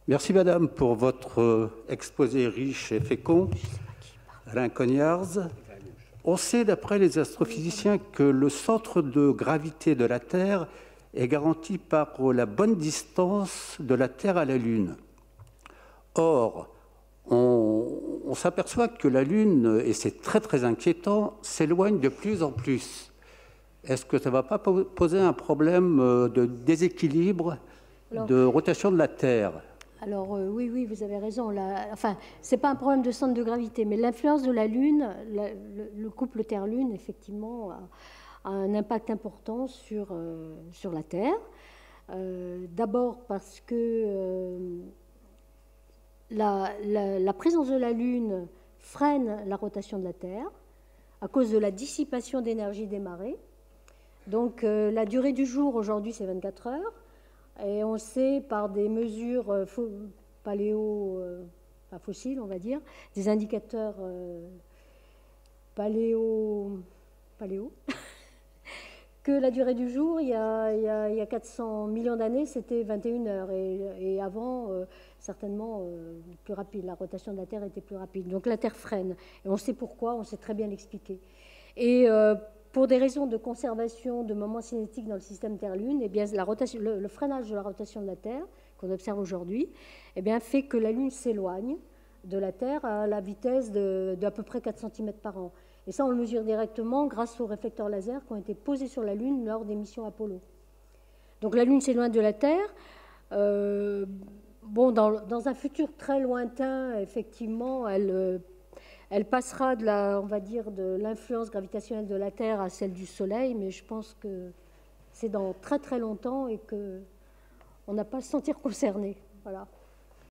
Merci Madame pour votre exposé riche et fécond. Alain Cognarz. On sait d'après les astrophysiciens que le centre de gravité de la Terre est garanti par la bonne distance de la Terre à la Lune. Or, on s'aperçoit que la Lune, et c'est très très inquiétant, s'éloigne de plus en plus. Est-ce que ça ne va pas poser un problème de déséquilibre de rotation de la Terre ? Alors oui, vous avez raison. Enfin, ce n'est pas un problème de centre de gravité, mais l'influence de la Lune, le couple Terre-Lune, effectivement, a un impact important sur la Terre. D'abord parce que la présence de la Lune freine la rotation de la Terre à cause de la dissipation d'énergie des marées. Donc la durée du jour, aujourd'hui, c'est 24 heures. Et on sait par des mesures fossiles, on va dire, des indicateurs paléo, que la durée du jour, il y a 400 millions d'années, c'était 21 heures. Et avant, certainement, plus rapide. La rotation de la Terre était plus rapide. Donc la Terre freine. Et on sait pourquoi, on sait très bien l'expliquer. Et pour des raisons de conservation de moments cinétiques dans le système Terre-Lune, eh bien, le freinage de la rotation de la Terre, qu'on observe aujourd'hui, eh bien, fait que la Lune s'éloigne de la Terre à la vitesse d'à peu près 4 cm par an. Et ça, on le mesure directement grâce aux réflecteurs laser qui ont été posés sur la Lune lors des missions Apollo. Donc la Lune s'éloigne de la Terre. Dans un futur très lointain, effectivement, elle passera on va dire, de l'influence gravitationnelle de la Terre à celle du Soleil, mais je pense que c'est dans très très longtemps et qu'on n'a pas à se sentir concerné. Voilà.